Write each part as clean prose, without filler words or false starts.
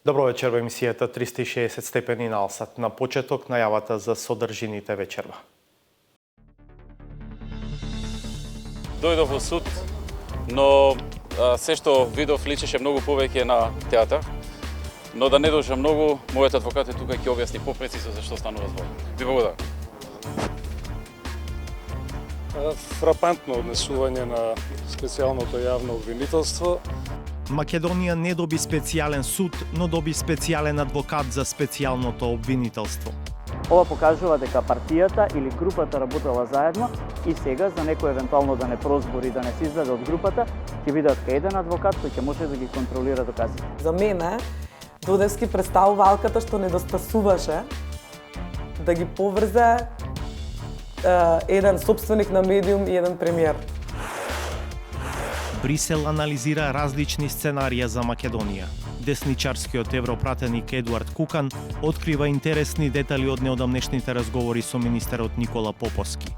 Добро вечер во емисијата 360 степени на Алсат. На почеток најавата за содржините вечерва. Дојдов во суд, но се што видов личеше многу повеќе на театар. Но да не дожа многу, мојот адвокат е тука и ќе објасни попрецизно за што станува збор. Ви благодарам. Фрапантно однесување на специјалното јавно обвинителство. Македонија не доби специјален суд, но доби специјален адвокат за специјалното обвинителство. Ова покажува дека партијата или групата работела заедно и сега за некој евентуално да не прозбори, да не се издаде од групата, ќе бидат кај еден адвокат кој ќе може да ги контролира доказите. За мене Додевски представува алката што недостасуваше да ги поврзе еден собственик на медиум и еден премиер. Брисел анализира различни сценарија за Македонија. Десничарскиот европратеник Едуард Кукан открива интересни детали од неодамнешните разговори со министерот Никола Поповски.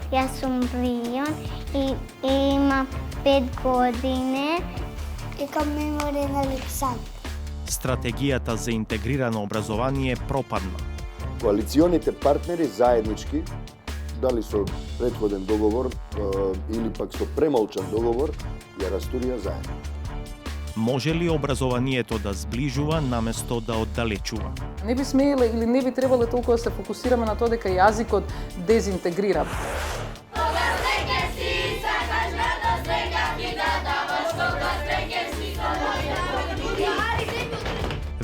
Јас сум Бријон и имам 5 години. Викам Меморен Александр. Стратегијата за интегрирано образование пропадна. Коалиционите партнери заеднички, дали со претходен договор или пак со премолчан договор, ја растурија заедно. Може ли образованието да зближува наместо да оддалечува? Не би смееле или не би требало толку да се фокусираме на тоа дека јазикот дезинтегрира.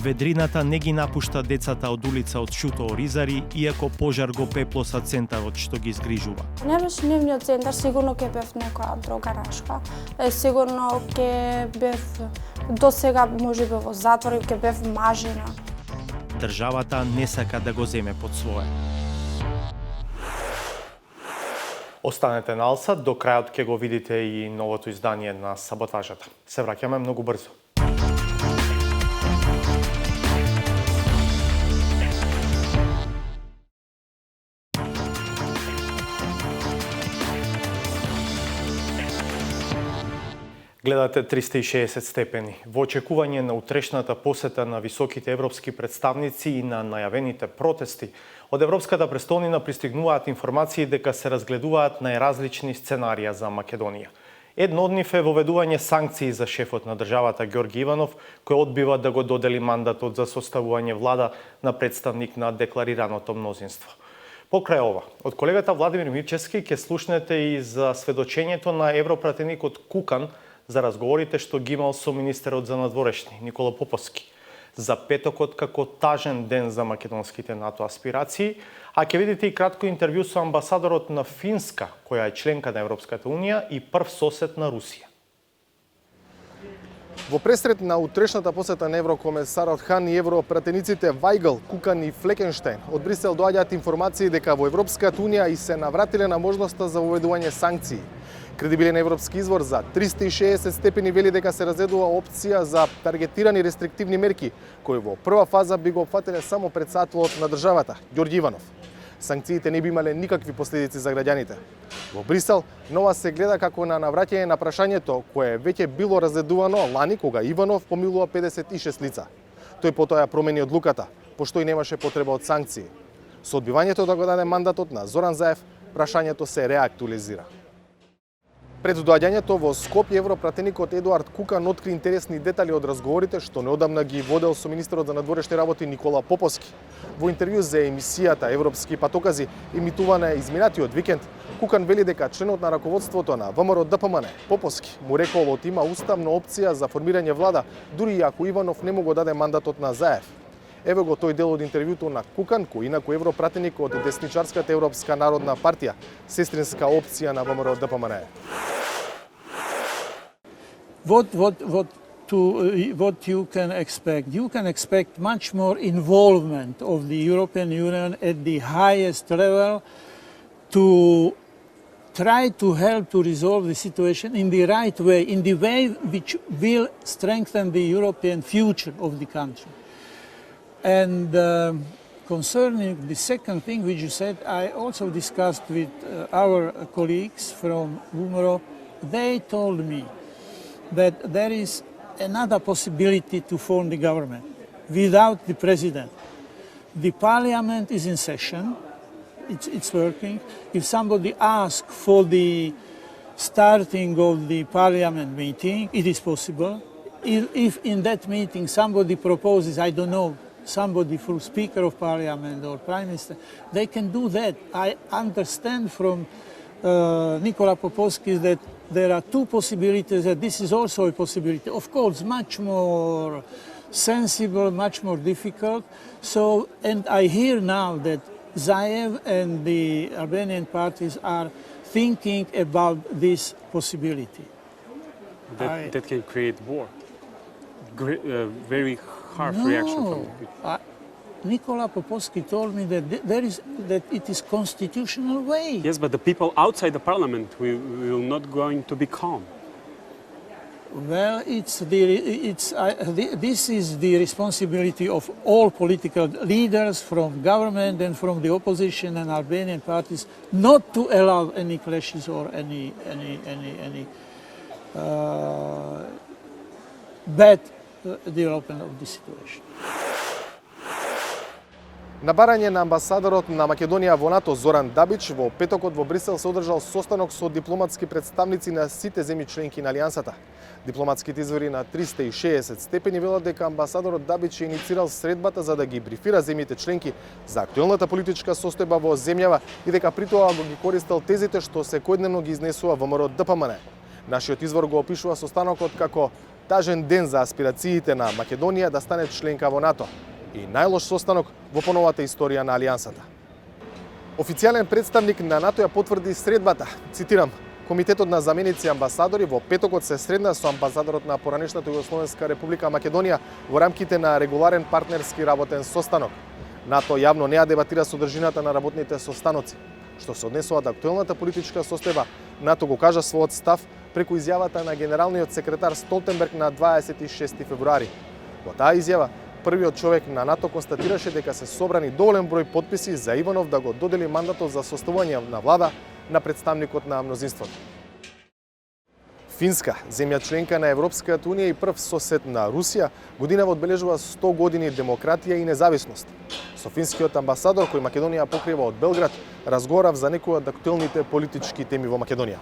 Ведрината не ги напушта децата од улица од Шуто Оризари, иако пожар го пеплоса центарот што ги згрижува. Не беше нивниот центар, сигурно ќе бев некоја друга рашка. Сигурно ќе бев до сега можеби во затвор и ќе бев мажина. Државата не сака да го земе под свое. Останете на Алсат, до крајот ќе го видите и новото издание на Саботажата. Се враќаме многу брзо. Гледате 360 степени. Во очекување на утрешната посета на високите европски представници и на најавените протести, од Европската престолнина пристигнуваат информации дека се разгледуваат најразлични сценарија за Македонија. Едно од нив е воведување санкции за шефот на државата Ѓорги Иванов, кој одбива да го додели мандатот за составување влада на представник на декларираното мнозинство. Покрај ова, од колегата Владимир Мирчевски ќе слушнете и за сведочењето на европратеникот Кукан за разговорите што ги имал со министерот за надворешни Никола Поповски, за петокот како тажен ден за македонските НАТО аспирации, а ќе видите и кратко интервју со амбасадорот на Финска, која е членка на Европската унија и прв сосед на Русија. Во пресрет на утрешната посета на еврокомесарот Хан и европратениците Вајгл, Кукан и Флекенштейн, од Брисел доаѓаат информации дека во Европската унија и се навратиле на можноста за воведување санкции. Кредибилен европски извор за 360 степени вели дека се разгледува опција за таргетирани рестриктивни мерки, кои во прва фаза би го опфатиле само претседателот на државата, Ѓорѓи Иванов. Санкциите не би имале никакви последици за граѓаните. Во Брисел, нова се гледа како на навраќање на прашањето кое веќе било разгледувано лани кога Иванов помилува 56 лица. Тој потоа ја промени одлуката, пошто и немаше потреба од санкции. Со одбивањето да го даде мандатот на Зоран Заев, прашањето се реактуализира. Пред доаѓањето во Скопје европратеникот Едуард Кукан откри интересни детали од разговорите што неодамна ги водел со министерот за надворешни работи Никола Поповски. Во интервју за емисијата Европски патокази, емитувана изминатиот викенд, Кукан вели дека членот на раководството на ВМРО ДПМН Поповски му рекол од има уставна опција за формирање влада, дури и ако Иванов не му го даде мандатот на Заев. Еве го тој дел од интервјуто на Кукан, кој инаку европратеник од десничарската Европска народна партија, сестринска опција на ВМРО ДПМН. What you can expect? You can expect much more involvement of the European Union at the highest level to try to help to resolve the situation in the right way, in the way which will strengthen the European future of the country. And concerning the second thing which you said, I also discussed with our colleagues from VMRO. They told me that there is another possibility to form the government without the president. The parliament is in session, it's working. If somebody asks for the starting of the parliament meeting, it is possible. If in that meeting somebody proposes, I don't know, somebody for Speaker of Parliament or Prime Minister, they can do that. I understand from Nikola Popovskis that there are two possibilities, that this is also a possibility. Of course, much more sensible, much more difficult. So, and I hear now that Zaev and the Albanian parties are thinking about this possibility. That can create war. Very harsh reaction from the people. Nikola Popovsky told me that that it is constitutional way. Yes, but the people outside the parliament will not going to be calm. Well, this is the responsibility of all political leaders from government and from the opposition and Albanian parties not to allow any clashes or any bad development of the situation. На барање на амбасадорот на Македонија во НАТО Зоран Дабич во петокот во Брисел се одржал состанок со дипломатски представници на сите земји членки на Алијансата. Дипломатските извори на 360 степени велат дека амбасадорот Дабич е иницирал средбата за да ги брифира земјите членки за актуелната политичка состојба во земјава и дека при тоа го ги користел тезите што секојдневно ги изнесува ВМРО ДПМН. Нашиот извор го опишува состанокот како тажен ден за аспирациите на Македонија да стане членка во НАТО и најлош состанок во поновата историја на Алијансата. Официјален представник на НАТО ја потврди средбата. Цитирам: Комитетот на заменици амбасадори во петокот се средна со амбасадорот на поранешната Југословенска република Македонија во рамките на регуларен партнерски работен состанок. НАТО јавно не ја дебатира содржината на работните состаноци. Што се однесува до актуелната политичка состојба, НАТО го кажа својот став преку изјавата на генералниот секретар Столтенберг на 26 февруари. Во таа изјава првиот човек на НАТО констатираше дека се собрани доволен број потписи за Иванов да го додели мандатот за составување на влада на представникот на мнозинството. Финска, земја членка на Европската унија и прв сосед на Русија, годинава одбележува 100 години демократија и независност. Со финскиот амбасадор кој Македонија покрива од Белград, разговарав за некои од актуелните политички теми во Македонија.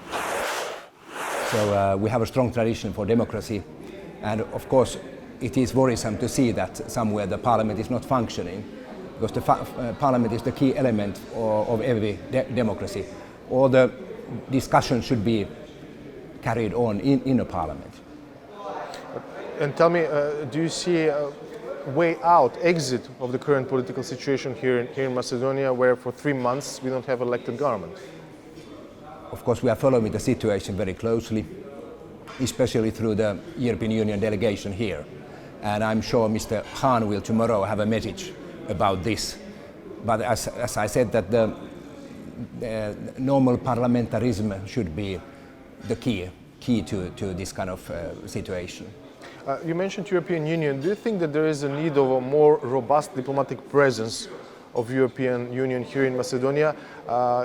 So we have a strong tradition for democracy, and of course it is worrisome to see that somewhere the parliament is not functioning, because the parliament is the key element of every democracy. All the discussion should be carried on in a parliament. And tell me, do you see a way out, exit of the current political situation here in Macedonia, where for 3 months we don't have elected government? Of course, we are following the situation very closely, especially through the European Union delegation here. And I'm sure Mr. Hahn will tomorrow have a message about this. But as I said, that the normal parliamentarism should be the key to this kind of situation. You mentioned European Union. Do you think that there is a need of a more robust diplomatic presence of European Union here in Macedonia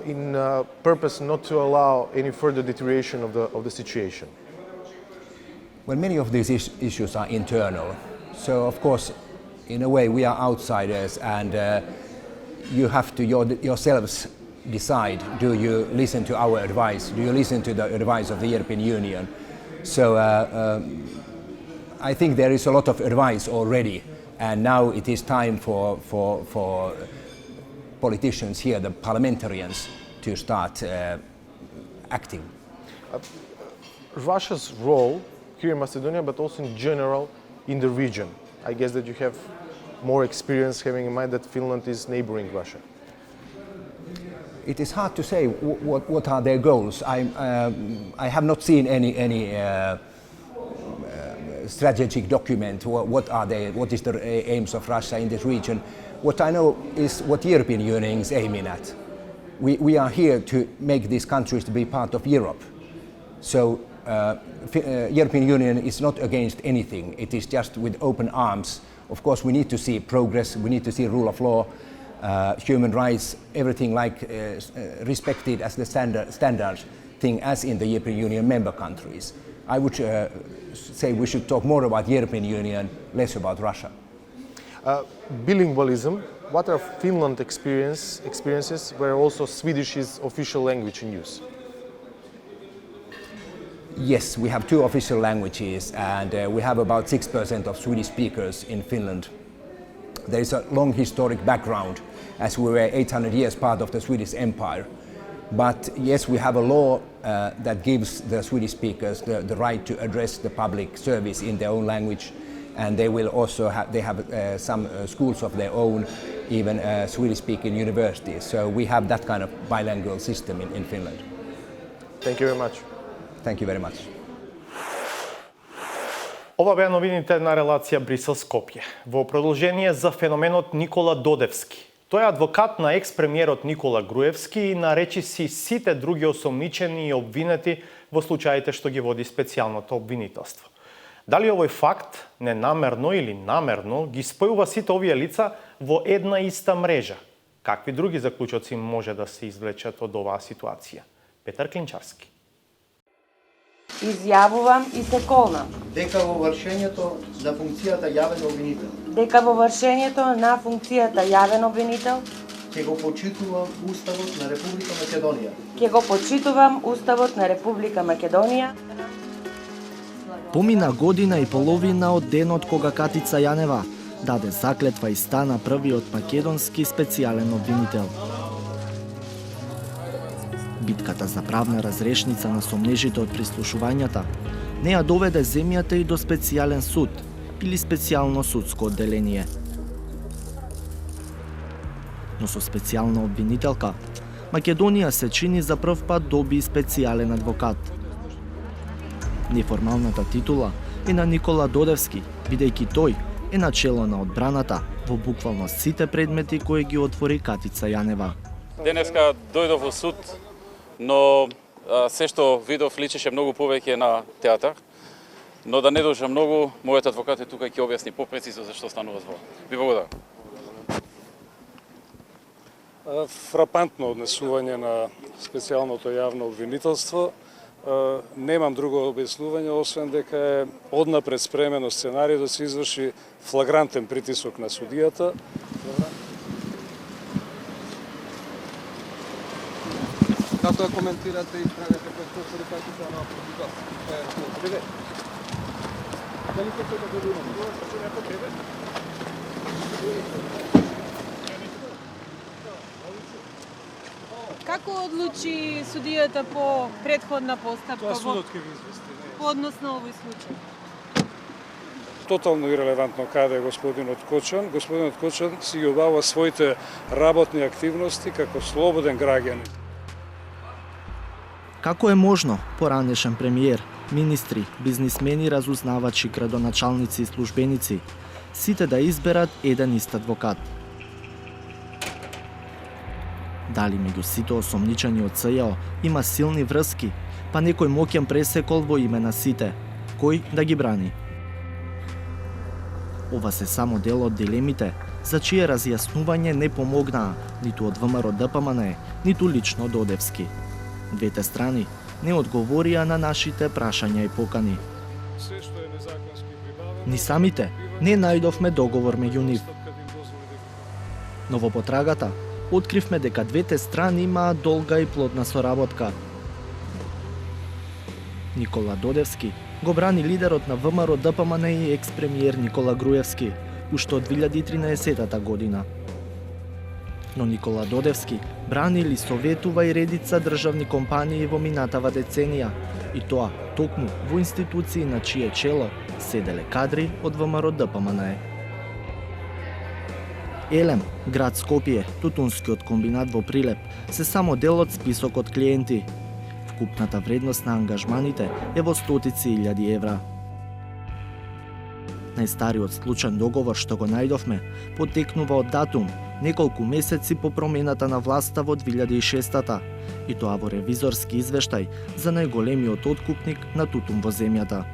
in purpose not to allow any further deterioration of the situation? Well, many of these issues are internal. So, of course, in a way, we are outsiders, and you have to yourselves decide, do you listen to our advice? Do you listen to the advice of the European Union? So, I think there is a lot of advice already, and now it is time for politicians here, the parliamentarians, to start acting. Russia's role here in Macedonia, but also in general in the region. I guess that you have more experience, having in mind that Finland is neighboring Russia. It is hard to say what are their goals. I have not seen any strategic document. What is the aims of Russia in this region? What I know is what the European Union is aiming at. We are here to make these countries to be part of Europe. So European Union is not against anything. It is just with open arms. Of course, we need to see progress. We need to see rule of law, human rights, everything respected as the standard thing as in the European Union member countries. I would say we should talk more about European Union, less about Russia. Bilingualism. What are Finland experiences where also Swedish is official language in use? Yes, we have 2 official languages, and we have about 6% of Swedish speakers in Finland. There is a long historic background, as we were 800 years part of the Swedish Empire. But yes, we have a law that gives the Swedish speakers the right to address the public service in their own language, and they will also have some schools of their own, even Swedish-speaking universities. So we have that kind of bilingual system in Finland. Thank you very much. Thank you very much. Ова беа новините на релација Брисел-Скопје. Во продолжение за феноменот Никола Додевски. Тој е адвокат на екс-премиерот Никола Груевски и наречи си сите други осомничени и обвинети во случаите што ги води специјалното обвинителство. Дали овој факт, ненамерно или намерно, ги спојува сите овие лица во една иста мрежа? Какви други заклучоци може да се извлечат од оваа ситуација? Петар Клинчарски. Изјавувам и се колнам дека во вршењето на функцијата јавен обвинител ќе го почитувам Уставот на Република Македонија. Помина година и половина од денот кога Катица Јанева даде заклетва и стана првиот македонски специјален обвинител. Битката за правна разрешница на сомнежите од прислушувањата не ја доведе земјата и до специјален суд или специјално судско одделение. Но со специјална обвинителка, Македонија се чини за прв пат доби специјален адвокат. Неформалната титула е на Никола Додевски, бидејќи тој е начело на одбраната во буквално сите предмети кои ги отвори Катица Јанева. Денеска дојдов во суд, но се што видов личеше многу повеќе на театар, но да не дожа многу, мојот адвокат е тука ќе објасни попрецизно зашто станува збор. Ви благодарам. Фрапантно однесување на специјалното јавно обвинителство. Немам друго објаснување, освен дека е однапред спремено сценарij да се изврши флагрантен притисок на судијата. Како ја коментирате и правите предпоставки како се на публика? Дали ќе се договориме? Како одлучи судијата по претходна постапка? Тоа судот ќе ви извести. По однос на овој случај? Тотално ирелевантно каде е господинот Кочан. Господинот Кочан си ги обавува своите работни активности како слободен граѓанин. Како е можно поранешен премиер, министри, бизнисмени, разузнавачи, градоначалници и службеници сите да изберат еден ист адвокат? Дали меѓу сите осомничени од СЈО има силни врски, па некој моќен пресекол во име на сите? Кој да ги брани? Ова се само дел од дилемите, за чие разјаснување не помогнаа ниту од ВМРО ДПМН, ниту лично Додевски. Двете страни не одговорија на нашите прашања и покани. Ни самите не најдовме договор меѓу нив. Но во потрагата откривме дека двете страни имаат долга и плодна соработка. Никола Додевски го брани лидерот на ВМРО ДПМН и екс-премиер Никола Груевски уште од 2013 година. Но Никола Додевски брани или советува и редица државни компании во минатава деценија, и тоа токму во институции на чие чело седеле кадри од ВМРО ДПМН. Елем, град Скопје, тутунскиот комбинат во Прилеп, се само дел од списокот клиенти. Вкупната вредност на ангажманите е во стотици илјади евра. Најстариот случаен договор што го најдовме потекнува од датум неколку месеци по промената на власта во 2006-та, и тоа во ревизорски извештај за најголемиот откупник на тутун во земјата.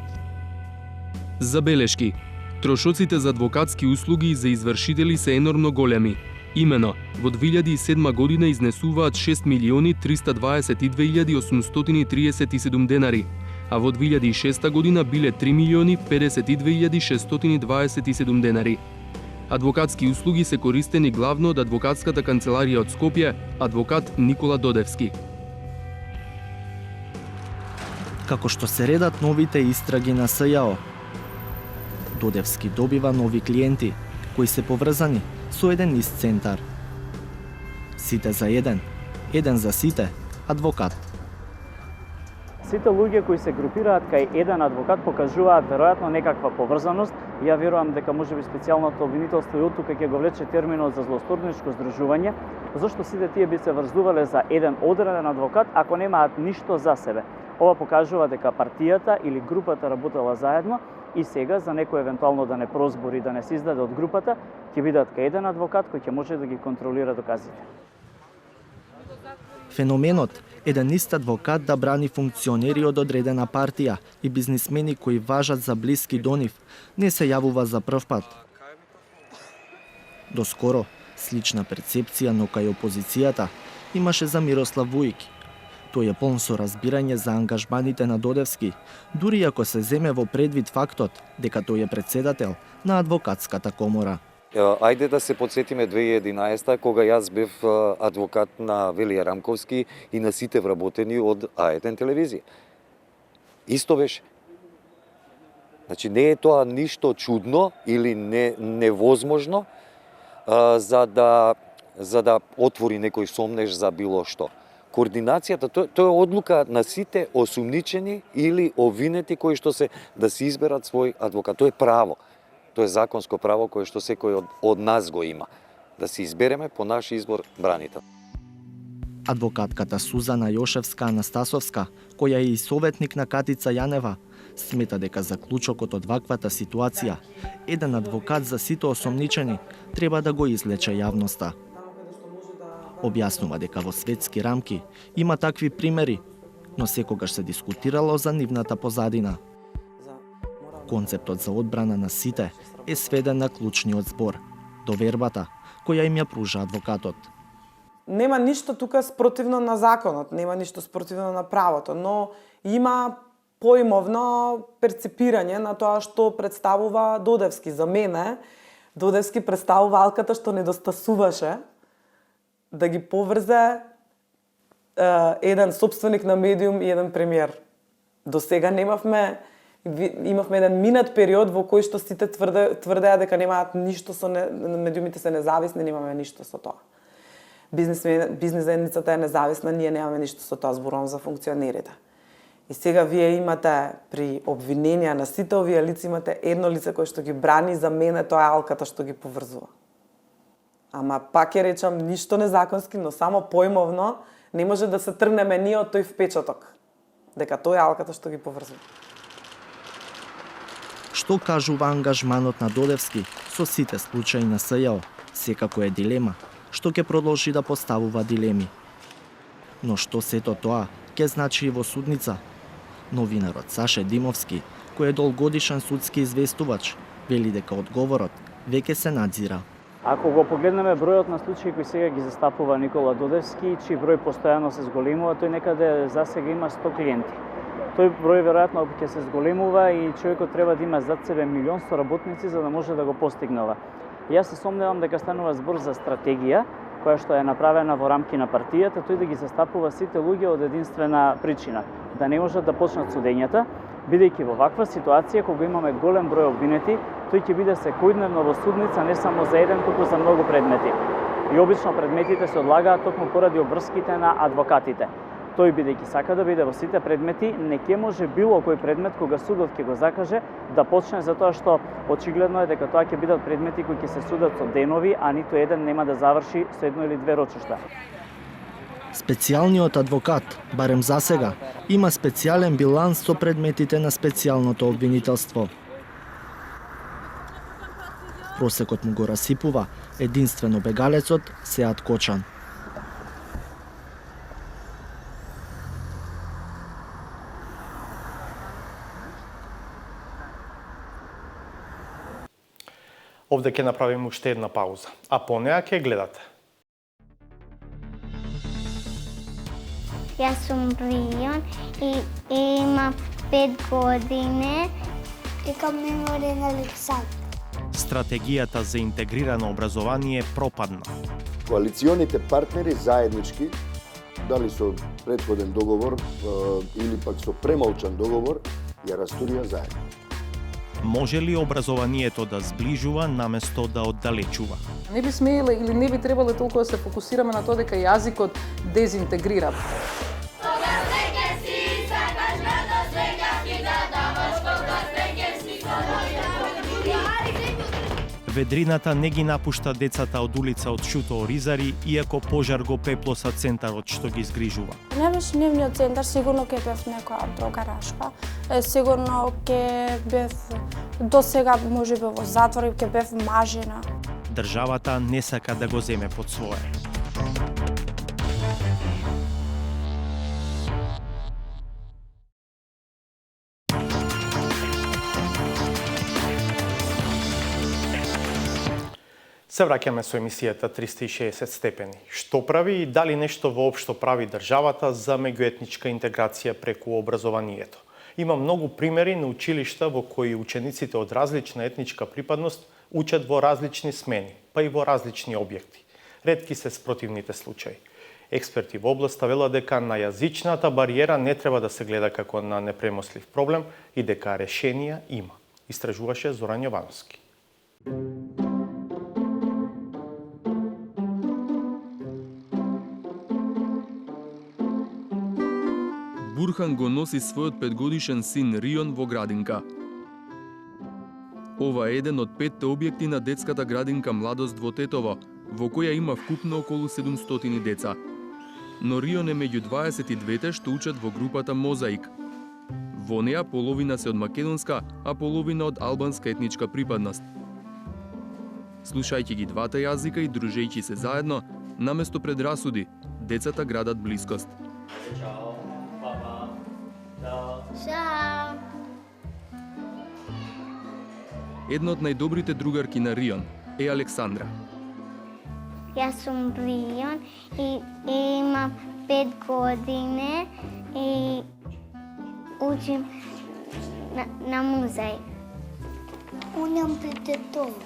Забелешки. Трошоците за адвокатски услуги и за извршители се енормно големи. Имено, во 2007 година изнесуваат 6.322.837 денари, а во 2006 година биле 3.052.627 денари. Адвокатски услуги се користени главно од адвокатската канцеларија од Скопје, адвокат Никола Додевски. Како што се редат новите истраги на СЈО, Додевски добива нови клиенти, кои се поврзани со еден ист центар. Сите за еден, еден за сите, адвокат. Сите луѓе кои се групираат кај еден адвокат покажуваат веројатно некаква поврзаност. Ја верувам дека можеби специјалното обвинителство и оттука ќе го влече терминот за злосторничко здружување, зашто сите тие би се врзувале за еден одреден адвокат ако немаат ништо за себе. Ова покажува дека партијата или групата работела заедно и сега за некој евентуално да не прозбори, да не се издаде од групата, ќе бидат кај еден адвокат кој ќе може да ги контролира доказите. Феноменот еден ист адвокат да брани функционери од одредена партија и бизнисмени кои важат за блиски до нив не се јавува за прв пат. Доскоро, слична перцепција, но кај опозицијата имаше за Мирослав Вујки. Тој е полн со разбирање за ангажманите на Додевски, дури ако се земе во предвид фактот дека тој е председател на адвокатската комора. Ајде да се подсетиме 2011 кога јас бев адвокат на Велија Рамковски и на сите вработени од А1 телевизија. Исто беше. Значи не е тоа ништо чудно или невозможно за да отвори некој сомнеж за било што. Координацијата, тоа е одлука на сите осумничени или обвинети кои што се да се изберат свој адвокат. Тоа е право. Тоа е законско право кое што секој од нас го има. Да се избереме по наш избор бранител. Адвокатката Сузана Јошевска-Анастасовска, која е и советник на Катица Јанева, смета дека заклучокот од ваквата ситуација, еден адвокат за сите осомничени, треба да го излече јавноста. Објаснува дека во светски рамки има такви примери, но секогаш се дискутирало за нивната позадина. Концептот за одбрана на сите е сведен на клучниот збор, довербата која им ја пружа адвокатот. Нема ништо тука спротивно на законот, нема ништо спротивно на правото, но има поимовно перцепирање на тоа што представува Додевски. За мене, Додевски представува алката што недостасуваше да ги поврзе еден собственик на медиум и еден премиер. До сега имавме еден минат период во кој што сите тврдеа дека немаат ништо со медиумите се независни, немаме ништо со тоа. Бизнес заедницата е независна, ние немаме ништо со тоа, зборувам за функционерите. И сега вие имате при обвиненија на сите овие лица имате едно лице кое што ги брани, за мене тоа е алката што ги поврзува. Ама пак ќе речам ништо незаконски, но само поимовно не може да се тргнеме ние од тој впечаток дека тоа е алката што ги поврзува. Што кажува ангажманот на Додевски со сите случаи на СЈО, секако е дилема, што ќе продолжи да поставува дилеми. Но што сето тоа ќе значи и во судница? Новинарот Саше Димовски, кој е долгодишен судски известувач, вели дека одговорот веќе се надзира. Ако го погледнеме бројот на случаи кои сега ги застапува Никола Додевски, чиј број постојано се зголемува, тој некаде за сега има 100 клиенти. Тој број веројатно ќе се зголемува и човекот треба да има зад себе милион соработници за да може да го постигнува. Јас се сомневам дека станува збор за стратегија која што е направена во рамки на партијата, тој да ги застапува сите луѓе од единствена причина, да не можат да почнат судењата, бидејќи во ваква ситуација кога имаме голем број обвинети, тој ќе биде секојдневно во судница не само за еден, туку за многу предмети. И обично предметите се одлагаат токму поради обврските на адвокатите. Тој бидејќи сака да биде во сите предмети, не ќе може било кој предмет кога судот ќе го закаже да почне затоа што очигледно е дека тоа ќе бидат предмети кои ќе се судат со денови, а ниту еден нема да заврши со едно или две рочишта. Специјалниот адвокат, барем за сега, има специјален биланс со предметите на специјалното обвинителство. Просекот му го расипува единствено бегалецот Сеат Кочан. Овде ќе направиме уште една пауза, а по неа ќе гледате. Јас сум Брион и имам 5 години и към Меморијен Александр. Стратегијата за интегрирано образование пропадна. Коалиционите партнери заеднички, дали со претходен договор или пак со премолчан договор, ја растурија заедно. Може ли образованието да сближува наместо да оддалечува? Не би смееле или не би требале толку да се фокусираме на тоа дека јазикот дезинтегрира. Ведрината не ги напушта децата од улица од Шуто Оризари, иако пожар го пеплоса центарот што ги згрижува. Не беше нивниот центар, сигурно ќе бев некоја друга рашка. Сигурно ќе бев до сега можеби во затвор и ќе бев мажена. Државата не сака да го земе под свое. Се враќаме со емисијата 360 степени. Што прави и дали нешто воопшто прави државата за меѓуетничка интеграција преку образованието? Има многу примери на училишта во кои учениците од различна етничка припадност учат во различни смени, па и во различни објекти. Ретки се спротивните случаи. Експерти во областа велат дека на јазичната бариера не треба да се гледа како на непремослив проблем и дека решенија има. Истражуваше Зоран Јовановски. Бурхан го носи својот 5-годишен син Рион во градинка. Ова е еден од 5 објекти на детската градинка Младост во Тетово, во која има вкупно околу 700 деца. Но Рион е меѓу 22-те што учат во групата Мозаик. Во неа половина се од македонска, а половина од албанска етничка припадност. Слушајќи ги двата јазика и дружејќи се заедно, наместо предрасуди, децата градат блискост. Чао! Една од најдобрите другарки на Рион е Александра. Јас сум Рион и имам 5 години и учим на музеј. Унам при Тетово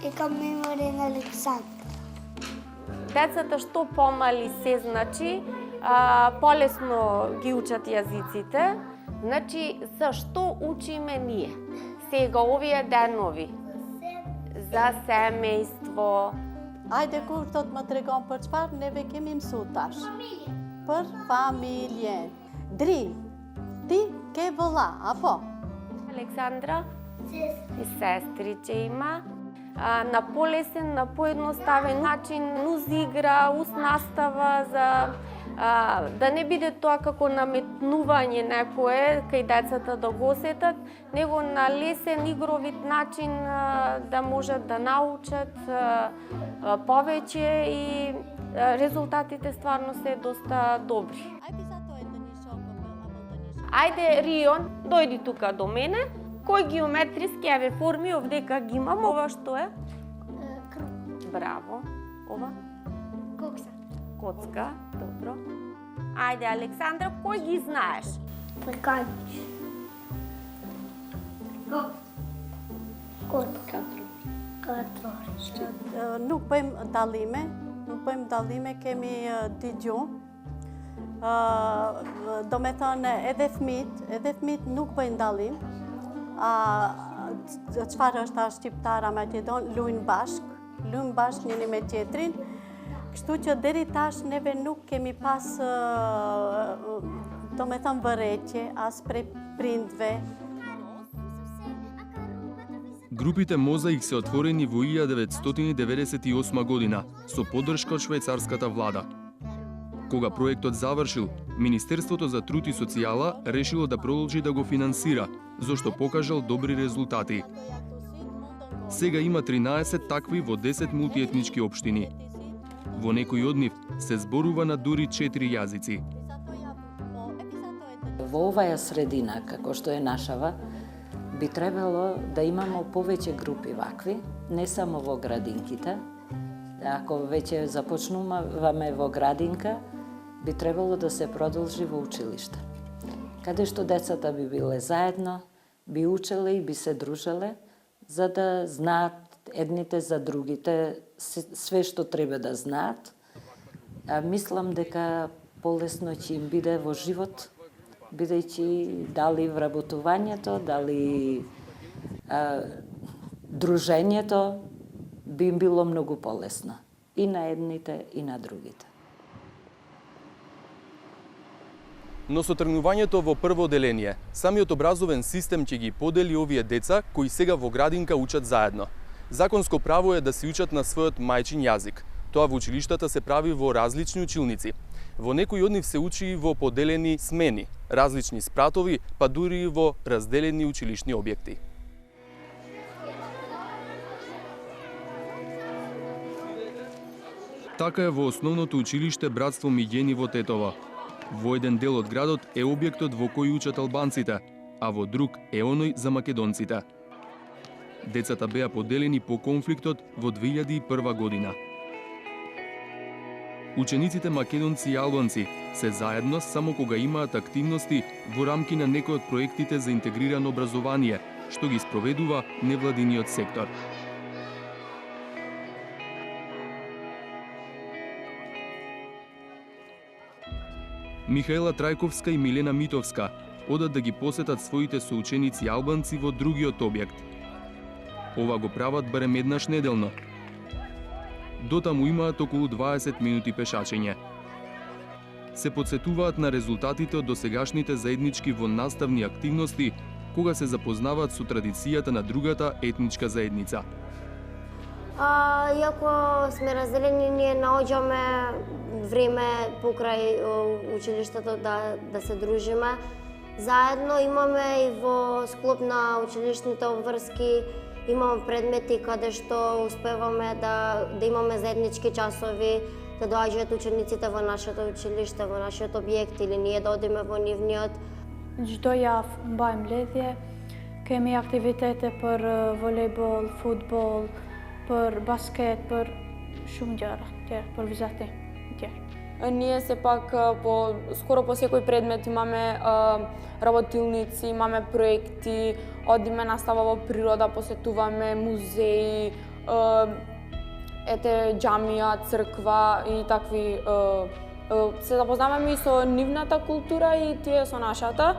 и към Меморијен Александр. Децата што помали се, значи, полесно ги учат јазиците. Значи, зашто учиме ние? Сега овие денови. За семејство. Ајде куртот ма трегон për çfarë neve kemi mësuar tash. Për familjen. Dri, ti ke vëlla, apo? Александра и сестриче има. На полесен, на поедноставен начин, уз игра, уз настава, за да не биде тоа како наметнување некое кај децата да го осетат, него на лесен игровит начин да можат да научат повеќе и резултатите стварно се доста добри. Ајде, Рион, дојди тука до мене. Кој геометриски еве форми овдека ги имам? Ова што е? Круг. Браво. Ова? Кокса. Коцка, добро. Ајде, Александра, кој ги знаеш? Трикач. Котка. Nuk bëjmë dallime, kemi digjon. Do me thënë edhe fëmit nuk bëjnë dallim. Çfarë është shqiptara Maqedon, luajnë bashk njëri me tjetrin. Kështu që deri tash neve nuk kemi pas do me thënë vërejtje as prej prindve. Групите Мозаик се отворени во 1998 година со поддршка од швајцарската влада. Кога проектот завршил, Министерството за труд и социјала решило да продолжи да го финансира, зашто покажал добри резултати. Сега има 13 такви во 10 мултиетнички општини. Во некои од нив се зборува на дури 4 јазици. Во оваа средина, како што е нашава, би требало да имамо повеќе групи вакви, не само во градинките. Ако веќе започнуваме во градинка, би требало да се продолжи во училиште. каде што децата би биле заедно, би учеле и би се дружеле, за да знаат едните за другите све што треба да знаат. Мислам дека полесно ќе им биде во живот, бидејќи дали вработувањето, дали дружењето би им било многу полесно. И на едните, и на другите. Но со тргнувањето во прво оделение, самиот образовен систем ќе ги подели овие деца кои сега во градинка учат заедно. Законско право е да се учат на својот мајчин јазик. Тоа во училиштата се прави во различни училници. Во некои од нив се учи и во поделени смени, различни спратови, па дури и во разделени училишни објекти. Така е во основното училиште Братство Миѓени во Тетово. Во еден дел од градот е објектот во кој учат албанците, а во друг е оној за македонците. Децата беа поделени по конфликтот во 2001 година. Учениците македонци и албанци се заедно само кога имаат активности во рамки на некој од проектите за интегрирано образование, што ги спроведува невладиниот сектор. Михаела Трајковска и Милена Митовска одат да ги посетат своите соученици албанци во другиот објект. Ова го прават барем еднаш неделно. Дотаму имаат околу 20 минути пешачење. Се потсетуваат на резултатите од досегашните заеднички во наставни активности, кога се запознаваат со традицијата на другата етничка заедница. Иако сме разделени, ние наоѓаме време покрај училиштето да се дружиме. Заедно имаме и во склоп на училишните обврски, имаме предмети каде што успеваме да имаме заеднички часови, да доаѓаат учениците во нашето училиште, во нашиот објект или ние да одиме во нивниот. Çdo javë mbajmë lidhje, kemi aktivitete për volejbol, futbol, për basket, për shumë gjëra tjerë, për vizatim tjerë. Ние се пак скоро по секој предмет имаме работилници, имаме проекти, одиме настава во природа, посетуваме музеи, џамија, црква и такви. Се запознаваме и со нивната култура и тие со нашата.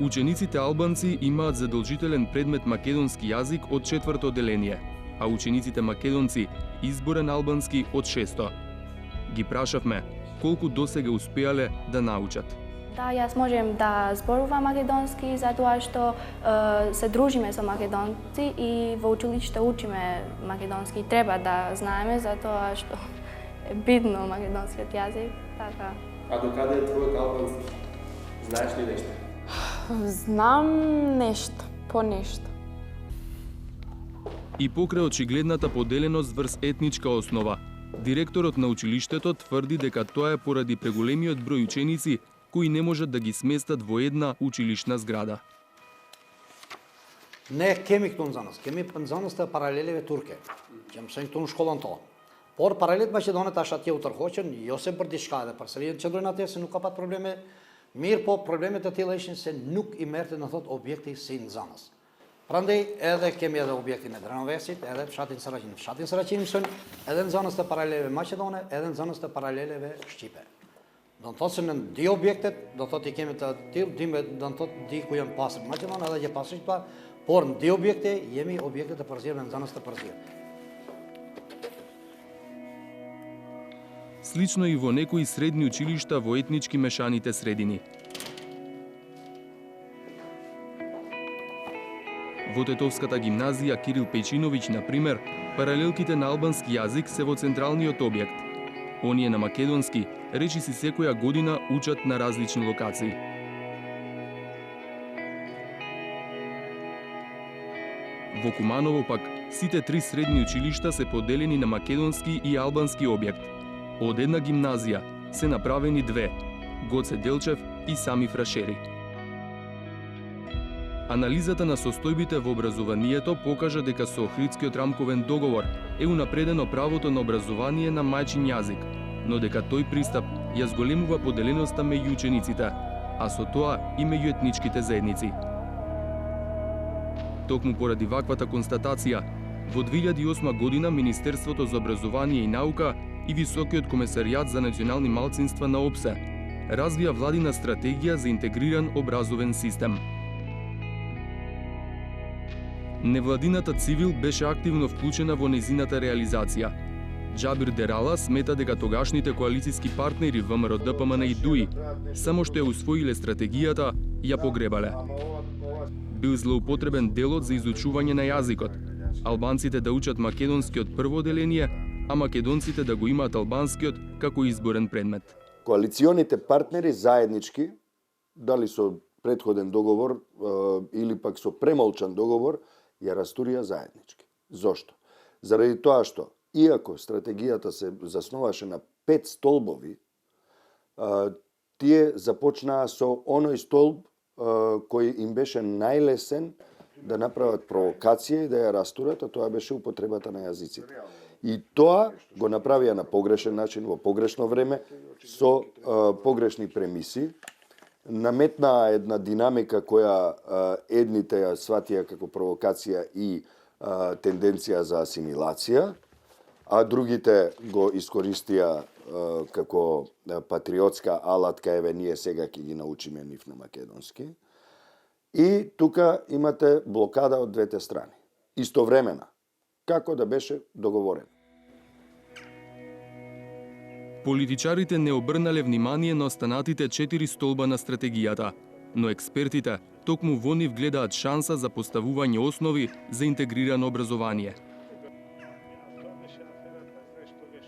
Учениците албанци имаат задолжителен предмет македонски јазик од 4-то оделение, а учениците македонци изборен албански од 6-то. Ги прашавме колку досега успеале да научат. Да, јас можем да зборувам македонски затоа што се дружиме со македонци и во училиште учиме македонски. Треба да знаеме затоа што е бидно македонскиот јазик, така. А докаде е твојот албански? Знаеш ли нешто? Знам нешто, по нешто. И покрај очигледната поделеност врз етничка основа, директорот на училиштето тврди дека тоа е поради преголемиот број ученици кои не можат да ги сместат во една училишна зграда. Ne kemi këtu në Zanës, kemi në Zanës të paraleleve turke, që mësojnë këtu në shkollën tonë. Por paralelet Maqedonet tash atje u tërhoqen, jo se për diçka dhe përsëri qëndrojnë atje se nuk ka pat probleme. Mirë, po problemet e tilla ishin se nuk i merrte në thot objekti si në Zanës. Prandaj edhe kemi edhe objektin e Dranovesit, edhe fshatin Saraçin. Fshatin Saraçin mësojnë edhe në Zanës të paraleleve Maqedone, edhe në Zanës të paraleleve Shqipe. Do të thotë se në di objektet, do të thotë i kemi të tillë, do të thotë di ku janë pasur Maqedona edhe që pasur pa, por në di objekte jemi objekte të përzierë në Zanës të përzierë. Слично и во некои средни училишта во етнички мешаните средини. Во Тетовската гимназија Кирил Пејчиновиќ, например, паралелките на албански јазик се во централниот објект. Оние на македонски, речиси секоја година учат на различни локации. Во Куманово пак, сите три средни училишта се поделени на македонски и албански објект. Од една гимназија се направени две – Гоце Делчев и Сами Фрашери. Анализата на состојбите во образованието покажа дека со Охридскиот рамковен договор е унапредено правото на образование на мајчин јазик, но дека тој пристап ја зголемува поделеноста меѓу учениците, а со тоа и меѓуетничките заедници. Токму поради ваквата констатација, во 2008 година Министерството за образование и наука и Високиот комесаријат за национални малцинства на ОПСЕ развија владина стратегија за интегриран образовен систем. Невладината цивил беше активно вклучена во нејзината реализација. Џабир Дерала смета дека тогашните коалициски партнери ВМРО, ДПМН и ДУИ, само што ја усвоиле стратегијата, ја погребале. Бил злоупотребен делот за изучување на јазикот, албанците да учат македонски од прво оделение, а македонците да го имаат албанскиот како изборен предмет. Коалиционите партнери заеднички, дали со претходен договор или пак со премолчан договор, ја растурија заеднички. Зошто? Заради тоа што, иако стратегијата се засноваше на 5 столбови, тие започнаа со оној столб кој им беше најлесен да направат провокација и да ја растурат, а тоа беше употребата на јазиците. И тоа го направија на погрешен начин, во погрешно време, со погрешни премиси, наметнаа една динамика која едните ја сватија како провокација и тенденција за асимилација, а другите го искористија како патриотска алатка, еве ние сега ќе ги научиме нив на македонски. И тука имате блокада од двете страни. Истовремена, како да беше договорен. Политичарите не обрнале внимание на останатите 4 столба на стратегијата, но експертите токму во нив гледаат шанса за поставување основи за интегрирано образование.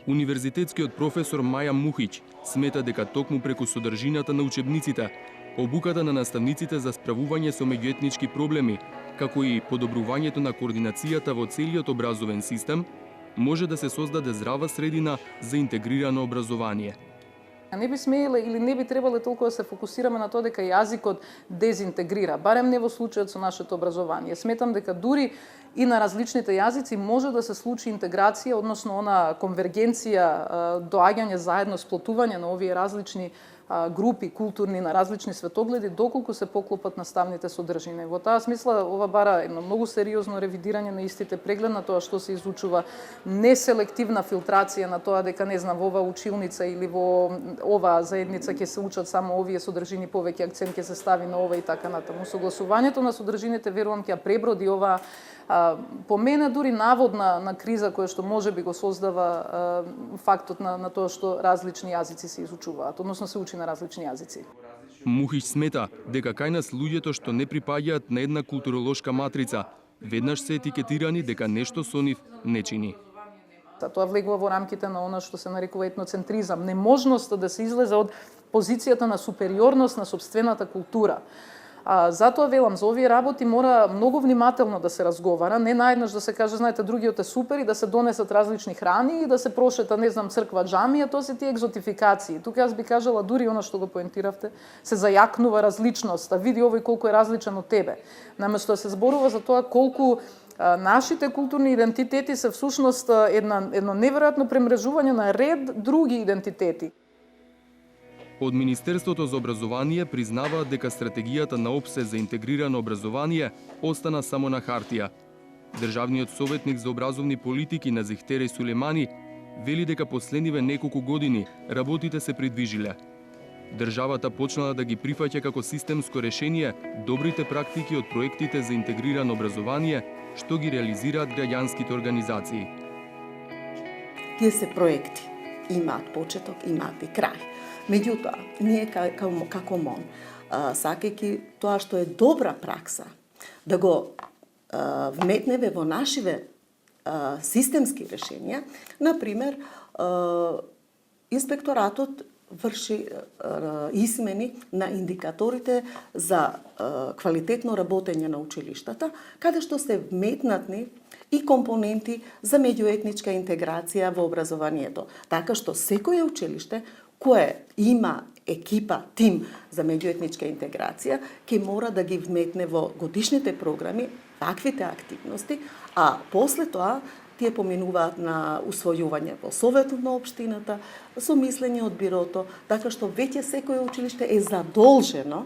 Универзитетскиот професор Маја Мухиќ смета дека токму преку содржината на учебниците, обуката на наставниците за справување со меѓуетнички проблеми, како и подобрувањето на координацијата во целиот образовен систем, може да се создаде здрава средина за интегрирано образование. Не би смееле или не би требале толку да се фокусираме на тоа дека јазикот дезинтегрира, барем не во случајот со нашето образование. Сметам дека дури и на различните јазици може да се случи интеграција, односно она конвергенција, доаѓање заедно, сплотување на овие различни групи културни на различни светогледи, доколку се поклопат наставните содржини. Во таа смисла, ова бара едно многу сериозно ревидирање на истите, преглед на тоа што се изучува, неселективна филтрација на тоа дека, не знам, во ова училница или во ова заедница ќе се учат само овие содржини, повеќе акцент ќе се стави на ова и така натаму. Согласувањето на содржините, верувам, ќе преброди ова по мене дури наводна на криза која што може би го создава фактот на тоа што различни јазици се изучуваат, односно се учи на различни јазици. Мухиќ смета дека кај нас луѓето што не припаѓаат на една културолошка матрица, веднаш се етикетирани дека нешто со нив не чини. Тоа влегува во рамките на она што се нарекува етноцентризам, неможноста да се излезе од позицијата на супериорност на сопствената култура. Затоа велам, за овие работи мора многу внимателно да се разговара, не наеднаш да се каже, знаете, другиот е супер и да се донесат различни храни и да се прошета, не знам, црква, џамија, тоа се тие екзотификации. Тука јас би кажала, дури она што го поентиравте, се зајакнува различност, види овој колку е различен од тебе. Наместо да се зборува за тоа колку нашите културни идентитети се всушност едно неверојатно премрежување на ред други идентитети. Од Министерството за образование признаваат дека стратегијата на ОПСЕ за интегрирано образование остана само на хартија. Државниот советник за образовни политики Назихтери Сулемани вели дека последниве неколку години работите се придвижиле. Државата почнала да ги прифаќа како системско решение добрите практики од проектите за интегрирано образование што ги реализираат граѓанските организации. Тие се проекти, имаат почеток, имаат и крај. Меѓутоа, ние како МОН, сакајќи тоа што е добра пракса, да го вметнеме во нашиве системски решенија, например, инспекторатот врши измени на индикаторите за квалитетно работење на училиштата, каде што се вметнатни и компоненти за меѓуетничка интеграција во образованието. Така што секое училиште кое има екипа, тим за меѓуетничка интеграција, ќе мора да ги вметне во годишните програми ваквите активности, а после тоа тие поминуваат на усвојување во советот на општината, со мислење од бирото, така што веќе секој училиште е задолжено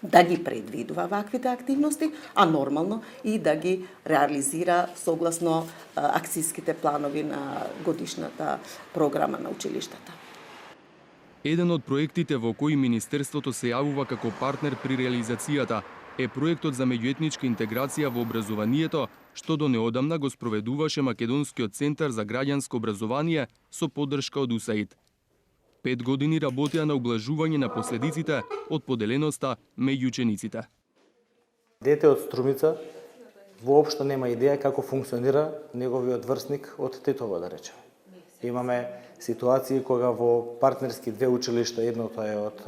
да ги предвидува ваквите активности, а нормално и да ги реализира согласно акцијските планови на годишната програма на училиштата. Еден од проектите во кои Министерството се јавува како партнер при реализацијата е проектот за меѓуетничка интеграција во образованието, што до неодамна го спроведуваше Македонскиот центар за граѓанско образование со поддршка од УСАИД. 5 години работеа на ублажување на последиците од поделеноста меѓу учениците. Дете од Струмица воопшто нема идеја како функционира неговиот врсник од Тетово, да речеме. Имаме ситуации кога во партнерски две училишта, едното е од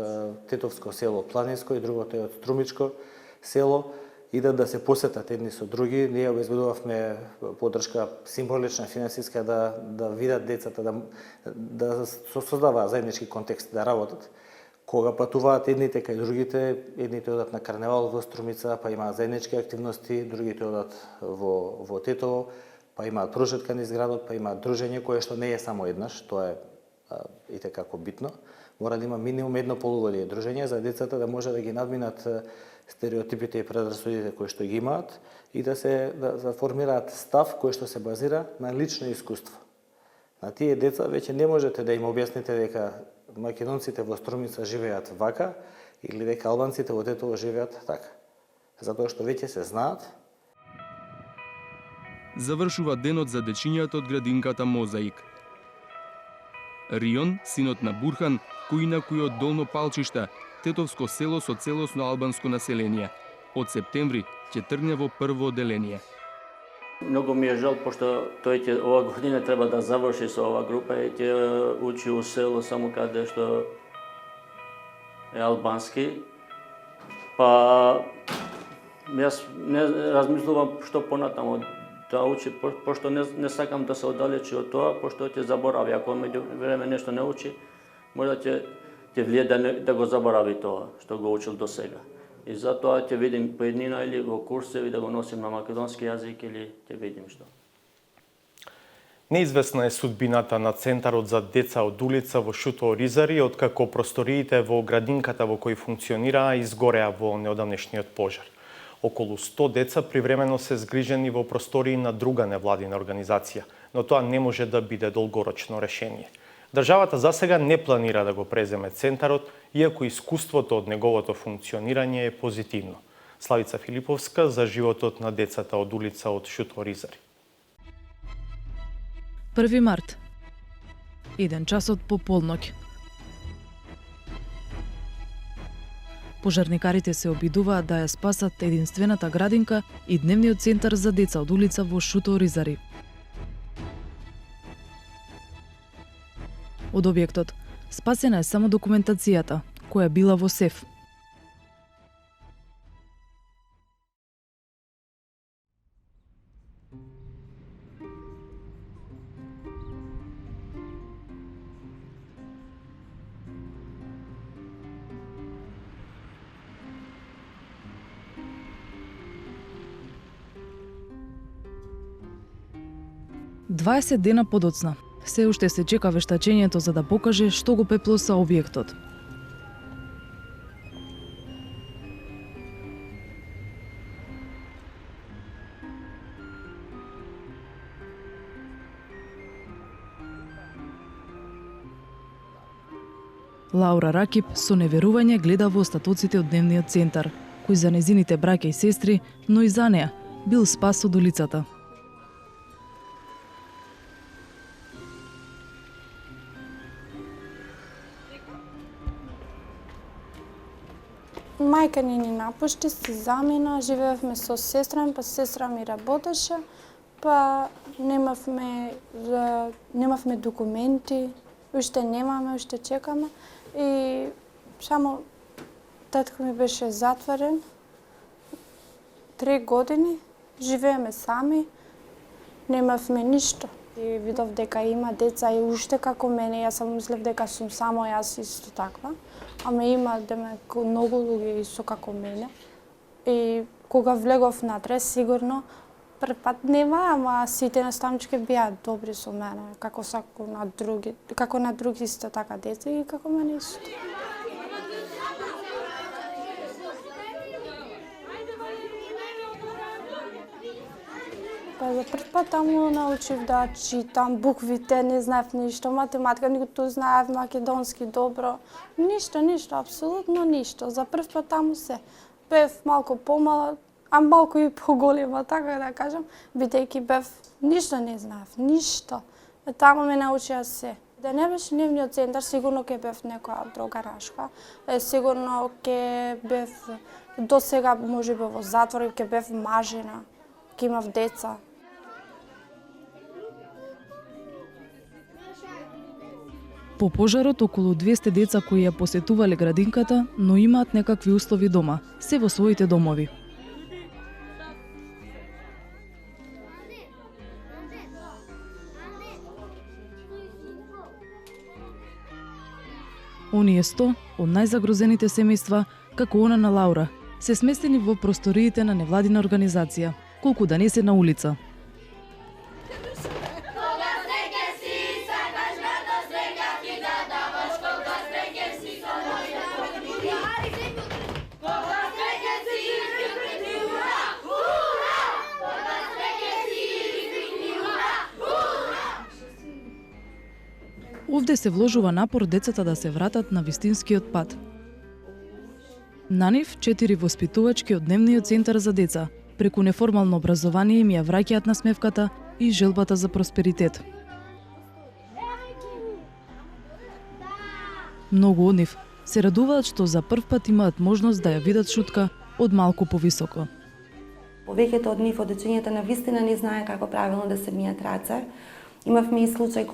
Тетовско село Планинско и другото е од Струмичко село, идат да се посетат едни со други. Ние обезбедувавме поддршка символична, финансиска, да видат децата, да создава заеднички контекст, да работат. Кога патуваат едните кај другите, едните одат на карневал во Струмица, па имаат заеднички активности, другите одат во Тетово, па имаат прошетка низ градот, па имаат дружење кое што не е само еднаш, тоа е и како битно. Мора да има минимум едно полугодие дружење за децата да може да ги надминат стереотипите и предрасудите кои што ги имаат и да формираат став кој што се базира на лично искуство. На тие деца веќе не можете да им објасните дека македонците во Струмица живеат вака или дека албанците во Тетово живеат така. Затоа што веќе се знаат. Завршува денот за дечињата од градинката Мозаик. Рион, синот на Бурхан, кој инаку од Долно Палчиште, Тетовско село со целосно албанско население. Од септември ќе тргне во прво одделение. Многу ми е жал, пошто тој ќе ова година треба да заврши со ова група и ќе учи у село само каде што е албански. Па јас не размислувам што понатамо да учи, пошто не сакам да се оддалечи од тоа, пошто ќе заборави. Ако меѓу време нешто не учи, може ќе влие да го заборави тоа што го учил до сега. И затоа ќе видим поеднина или во курсеви да го носим на македонски јазик или ќе видим што. Неизвестна е судбината на Центарот за деца од улица во Шуто Оризари, откако просториите во градинката во кој функционираа изгореа во неодамнешниот пожар. Околу 100 деца привремено се згрижени во простории на друга невладина организација, но тоа не може да биде долгорочно решение. Државата засега не планира да го преземе Центарот, иако искуството од неговото функционирање е позитивно. Славица Филиповска за животот на децата од улица од Шуто Оризари. 1 март. 1 часот по полноќ. Пожарникарите се обидуваат да ја спасат единствената градинка и дневниот центар за деца од улица во Шуто Оризари. Од објектот спасена е само документацијата, која била во сеф. Дваесет дена подоцна, се уште се чека вештачењето за да покаже што го пеплоса објектот. Лаура Ракип со неверување гледа во остатоците од дневниот центар, кој за незините браќа и сестри, но и за неа, бил спас од улицата. Мајка ни напушти, се замина, живеевме со сестра ми, па сестра ми работеше, па немавме документи, уште немаме, уште чекаме и само татко ми беше затворен 3 години, живееме сами, немавме ништо. И видов дека има деца и уште како мене, јас сам мислев дека сум само јас исто таква, ама има многу луѓе исто како мене. И кога влегов натре, сигурно прв пат нема, ама сите наставнички беа добри со мене, како на други исто така деца и како мене исто. Па за прв пат таму научив да читам буквите, не знаев ништо, математика, ниту знаев македонски добро, ништо, апсолутно ништо. За прв пат таму се бев малку помала, а малку и поголема, така да кажам, бидејќи бев, ништо не знаев, ништо. Таму ме научија се. Да не беше дневниот центар, сигурно ќе бев некоја друга рашка. Сигурно ќе бев, до сега можеби во затвор, ќе бев мажена, ќе имав деца. По пожарот околу 200 деца кои ја посетувале градинката, но имаат некакви услови дома, се во своите домови. Оние 100 од најзагрозените семејства, како она на Лаура, се сместени во просториите на невладина организација, колку да не се на улица. Овде се вложува напор децата да се вратат на вистинскиот пат. На нив 4 воспитувачки од дневниот центар за деца, преку неформално образование им ја враќаат насмевката и желбата за просперитет. Многу од нив се радуваат што за прв пат имаат можност да ја видат шутка од малку повисоко. Повеќето од нив, од дечињата, на вистина не знае како правилно да се мијат раце. Имавме и случај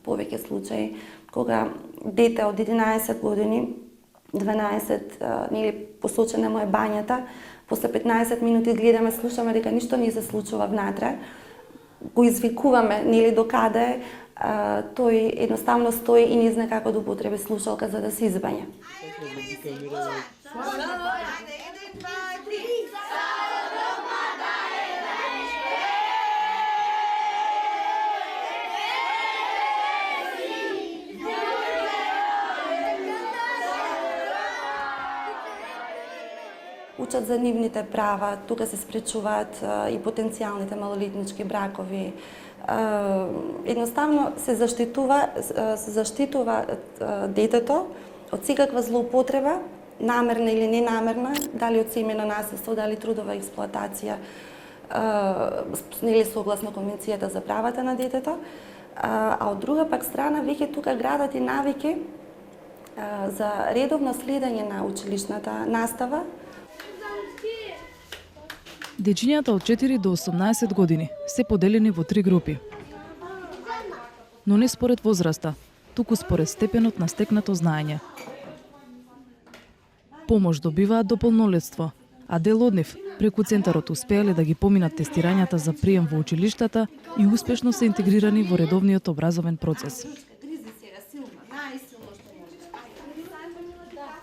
повеќе случаи, кога дете од 11 години, 12, нели посочена му е бањата, после 15 минути гледаме, слушаме дека ништо не се случува внатре, го извикуваме, нели докаде, тој едноставно стои и не знае како да употреби слушалка за да се избања. Учат за нивните права, тука се спречуваат и потенцијалните малолетнички бракови. Едноставно се заштитува детето од секаква злоупотреба, намерна или ненамерна, дали од семејно насилство, дали трудова експлоатација, нели согласно Конвенцијата за правата на детето, а од друга пак страна веќе тука градат и навики за редовно следење на училишната настава. Дечињата од 4 до 18 години се поделени во 3 групи. Но не според возраста, туку според степенот на стекнато знаење. Помош добиваат до полнолетство, а дел од нив преку центарот успеале да ги поминат тестирањата за прием во училиштата и успешно се интегрирани во редовниот образовен процес.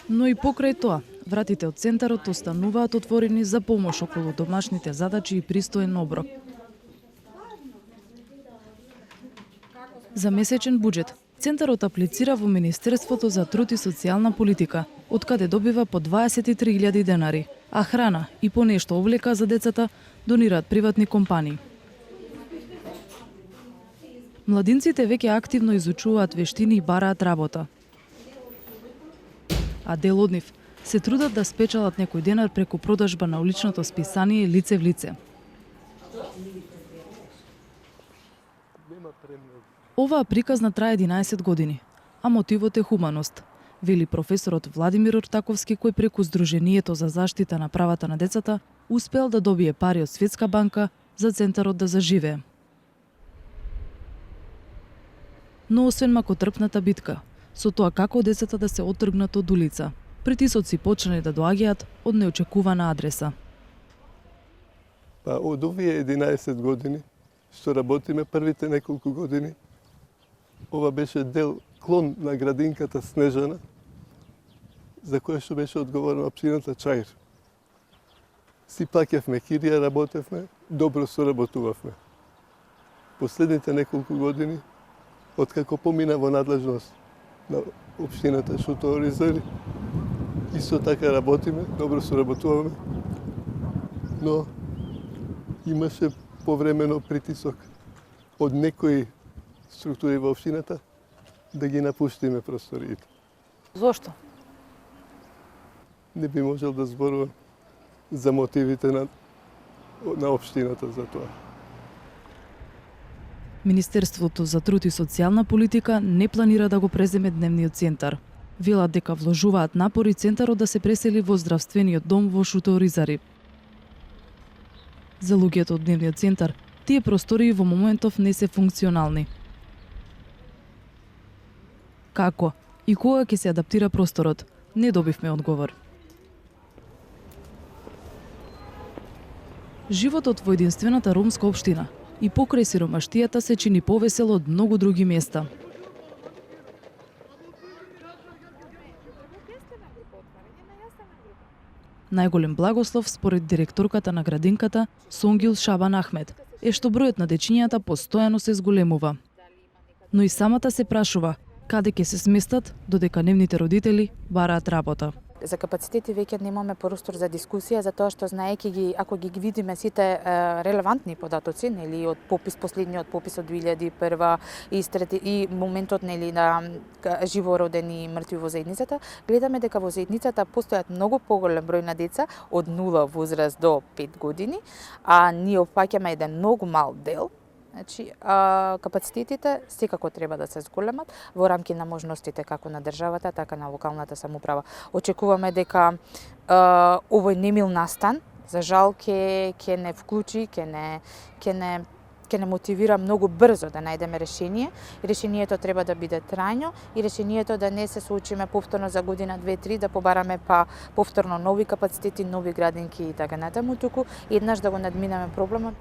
Но и покрај тоа, вратите од центарот остануваат отворени за помош околу домашните задачи и пристоен оброк. За месечен буџет, центарот аплицира во Министерството за труд и социјална политика, од каде добива по 23.000 денари, а храна и по нешто облека за децата донираат приватни компании. Младинците веќе активно изучуваат вештини и бараат работа. А дел од нив се трудат да спечелат некој денар преку продажба на уличното списание лице в лице. Оваа приказна трае 11 години, а мотивот е хуманост, вели професорот Владимир Ортаковски, кој преку Сдруженијето за заштита на правата на децата успеал да добие пари од Светска банка за центарот да заживее. Но освен макотрпната битка, со тоа како децата да се оттргнат од улица, притисоци почнале да доаѓаат од неочекувана адреса. Па од овие 11 години што работиме првите неколку години. Ова беше клон на градинката Снежана, за која што беше одговорна општината Чаир. Си плаќавме кирија, работевме, добро соработувавме. Последните неколку години, откако помина во надлежност на општината Шуто Оризари, исто така работиме, добро соработуваме, но имаше повремено притисок од некои структури во општината да ги напуштиме просториите. Зошто? Не би можел да зборувам за мотивите на општината за тоа. Министерството за труд и социјална политика не планира да го преземе дневниот центар. Велат дека вложуваат напори центарот да се пресели во здравствениот дом во Шуто Оризари. За луѓето од дневниот центар, тие простории во моментов не се функционални. Како и кога ќе се адаптира просторот? Не добивме одговор. Животот во единствената ромска општина и покрај сиромаштијата се чини повесел од многу други места. Најголем благослов, според директорката на градинката, Сонгил Шабан Ахмед, е што бројот на дечињата постојано се зголемува. Но и самата се прашува каде ќе се сместат додека нивните родители бараат работа. За капацитети веќе немаме простор за дискусија, затоа што знаејќи ги, ако ги видиме сите релевантни податоци, нели, од последниот попис од 2001 и моментот, нели, на живородени и мртви во заедницата, гледаме дека во заедницата постојат многу поголем број на деца од 0 возраст до 5 години, а ние опфаќаме еден многу мал дел. Значи, капацитетите секако треба да се зголемат во рамки на можностите како на државата, така на локалната самоуправа. Очекуваме дека овој немил настан, за жал, ќе не вклучи, ќе не мотивира многу брзо да најдеме решение. Решението треба да биде трајно и решението да не се соочиме повторно за година, 2-3, да побараме повторно нови капацитети, нови градинки и така натаму, туку еднаш да го надминеме проблемот.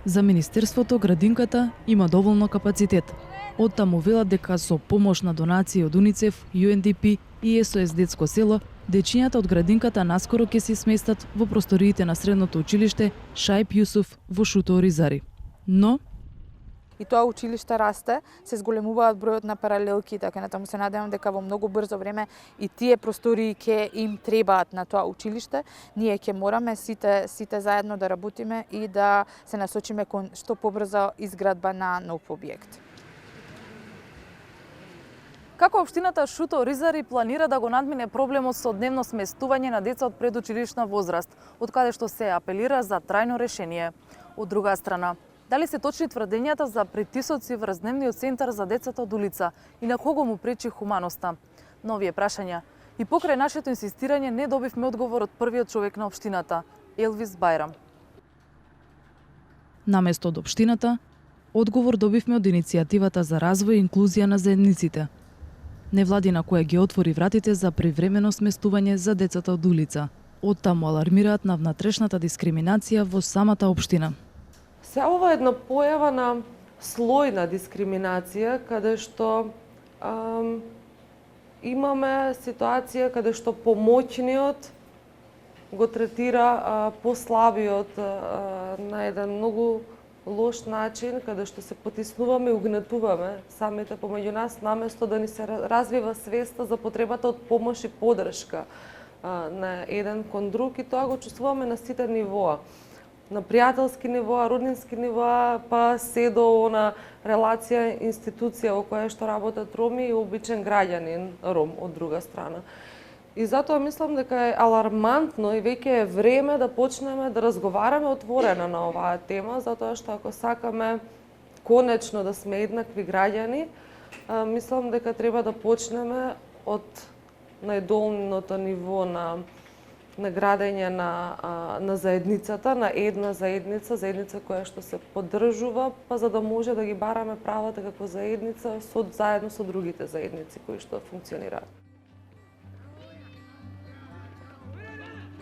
За Министерството градинката има доволно капацитет. Оттаму велат дека со помош на донации од УНИЦЕФ, UNDP и SOS Детско село, дечињата од градинката наскоро ќе се сместат во просториите на средното училиште Шајп Јусуф во Шуто Оризари. Но и тоа училиште расте, се зголемуваат бројот на паралелки, така натаму се надевам дека во многу брзо време и тие простории ќе им требаат на тоа училиште. Ние ќе мораме сите заедно да работиме и да се насочиме кон што побрза изградба на нов објект. Како општината Шуто Оризари планира да го надмине проблемот со дневно сместување на деца од предучилишна возраст, од каде што се апелира за трајно решение? Од друга страна, дали се точни тврдењата за притисоци врз дневниот центар за децата од улица и на кого му пречи хуманоста? На овие прашања и покрај нашето инсистирање не добивме одговор од првиот човек на општината, Елвис Бајрам. Наместо од општината, одговор добивме од иницијативата за развој и инклузија на заедниците. Невладина која ги отвори вратите за привремено сместување за децата од улица. Оттаму алармираат на внатрешната дискриминација во самата општина. Се ова е една појава на слојна дискриминација, каде што имаме ситуација каде што помоќниот го третира послабиот на еден многу лош начин, каде што се потиснуваме и угнетуваме самите помеѓу нас, наместо да ни се развива свеста за потребата од помош и поддршка на еден кон друг, и тоа го чувствуваме на сите нивоа. На пријателски нивоа, роднински нивоа, па се до она релација, институција во која што работат роми и обичен граѓанин ром од друга страна. И затоа мислам дека е алармантно и веќе е време да почнеме да разговараме отворено на оваа тема, затоа што ако сакаме конечно да сме еднакви граѓани, мислам дека треба да почнеме од најдолното ниво на градење на заедницата, на една заедница која што се поддржува, па за да може да ги бараме правата како заедница заедно со другите заедници кои што функционираат.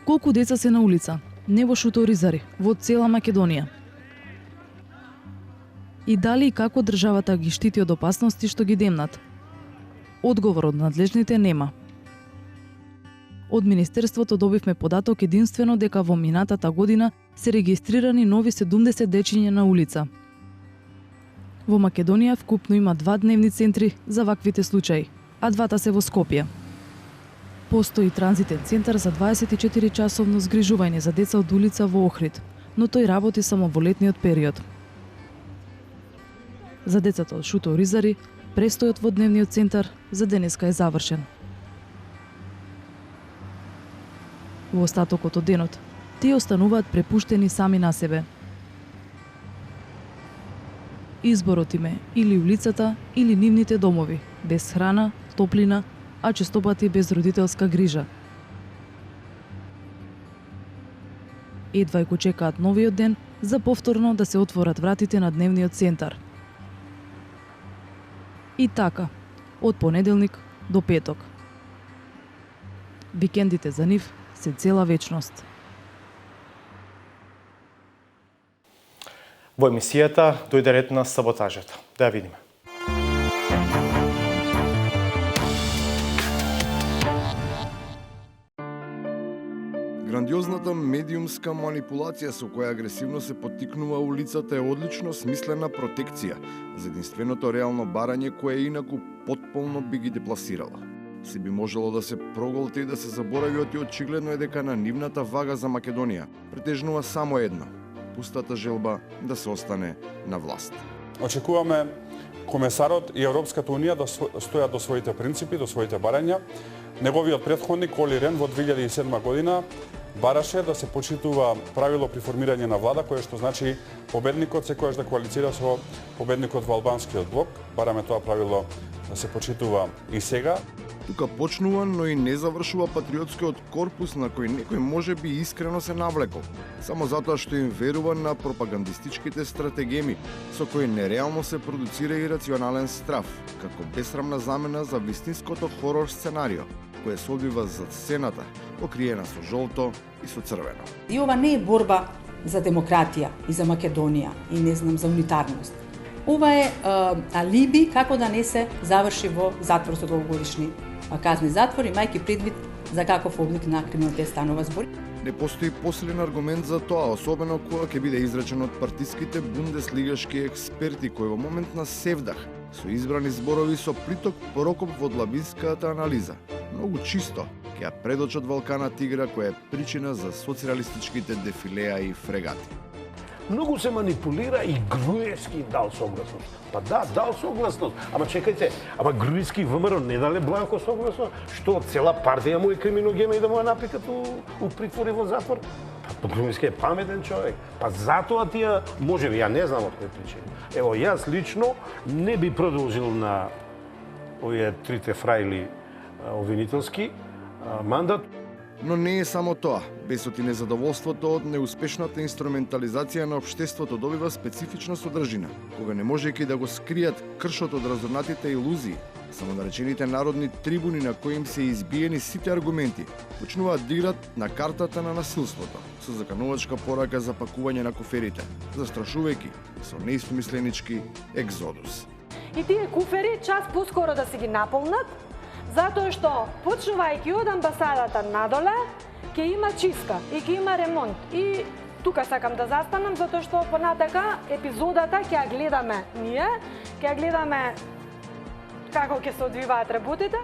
Колку деца се на улица? Не во Шуто Оризари, во цела Македонија. И дали и како државата ги штити од опасности што ги демнат? Одговор од надлежните нема. Од Министерството добивме податок единствено дека во минатата година се регистрирани нови 70 дечиња на улица. Во Македонија вкупно има 2 дневни центри за ваквите случаи, а двата се во Скопје. Постои транзитен центар за 24-часовно згрижување за деца од улица во Охрид, но тој работи само во летниот период. За децата од Шуто Ризари, престојот во дневниот центар за денеска е завршен. Во остатокот од денот, тие остануваат препуштени сами на себе. Изборот им е или улицата, или нивните домови, без храна, топлина, а честопати без родителска грижа. Едва и го чекаат новиот ден за повторно да се отворат вратите на дневниот центар. И така, од понеделник до петок. Викендите за нив се цела вечност. Во емисијата дојде ред на саботажата. Да ја видиме. Грандиозната медиумска манипулација со која агресивно се поттикнува улицата е одлично смислена протекција за единственото реално барање кое инаку потполно би ги депласирала. Се би можело да се проголти и да се заборави и очигледно е дека на нивната вага за Македонија претежнува само едно – пустата желба да се остане на власт. Очекуваме комесарот и Европската Унија да стојат до своите принципи, до своите барања. Неговиот претходник Оли Рен во 2007 година бараше да се почитува правило при формирање на влада, кое што значи победникот секогаш да коалицира со победникот во албанскиот блок. Бараме тоа правило да се почитува и сега. Тука почнува, но и не завршува патриотскиот корпус на кој некој може би искрено се навлекол, само затоа што им верува на пропагандистичките стратегеми, со кои нереално се продуцира ирационален страф, како бесрамна замена за вистинското хорор сценарио, кое се одвива зад сцената, покриена со жолто и со црвено. И ова не е борба за демократија и за Македонија и не знам за унитарност. Ова е алиби како да не се заврши во затвор со долгогодишни казни затвор, имајќи предвид за каков облик на криминалитет станува збор. Не постои посилен аргумент за тоа, особено кога ќе биде изречен од партиските бундеслигашки експерти кои во момент на севдах со избрани зборови со приток прокоп во длабинската анализа. Многу чисто ќе ја предочат Валкана Тигра која е причина за соцреалистичките дефилеа и фрегати. Многу се манипулира и Груевски дал согласност. Па да, дал согласност. Ама чекајте, ама Груевски ВМРО не дале бланко согласност? Што цела партија му е криминогена и да му ја напикат у притвор и во затвор? Па Груевски е паметен човек. Па затоа тие, можеби, ја не знам од кој причини. Ево, јас лично не би продолжил на овие трите фрајли обвинителски мандат. Но не е само тоа. Бесот и незадоволството од неуспешната инструментализација на општеството добива специфична содржина, кога не можејќи да го скријат кршот од разорнатите илузии, само наречените народни трибуни на кои им се избиени сите аргументи, почнуваат да играт на картата на насилството, со заканувачка порака за пакување на куферите, застрашувајќи со неистомисленички екзодус. И тие куфери час поскоро да се ги наполнат, затоа што, почнувајќи од амбасадата надоле, ќе има чистка и ќе има ремонт. И тука сакам да застанам, затоа што понатака епизодата ќе ја гледаме ние, ќе ја гледаме како ќе се одвиваат работите.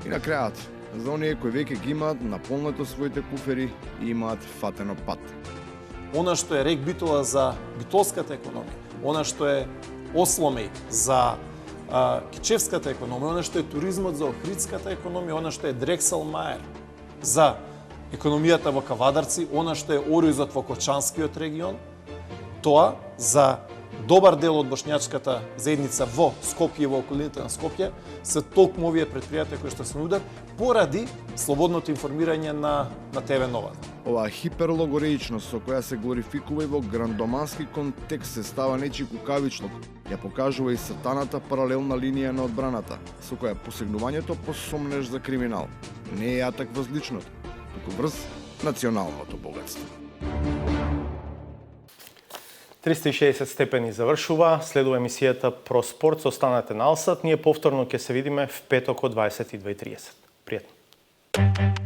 И на крајот, за оние кои веќе ги имаат наполнато своите куфери и имаат фатено пат. Она што е рек битола за битолската економија, она што е осломеј за кичевската економија, она што е туризмот за охридската економија, она што е Дрексел Маер за економијата во Кавадарци, она што е Оризот во Кочанскиот регион, тоа за добар дел од бошњачката заедница во Скопје и во околината на Скопје се толкому овие предпријатија кои што се нудат поради слободното информирање на ТВ Нова. Оваа хиперлогореичност со која се глорификува и во грандомански контекст се става нечи кукавичлук, ја покажува и сатаната паралелна линија на одбраната, со која посегнувањето по сомнеж за криминал не е атак врз личното, туку врз националното богатство. 360 степени завршува, следува емисијата Про спорт, останете на Алсат, ние повторно ќе се видиме в петок од 22:30. Пријатно.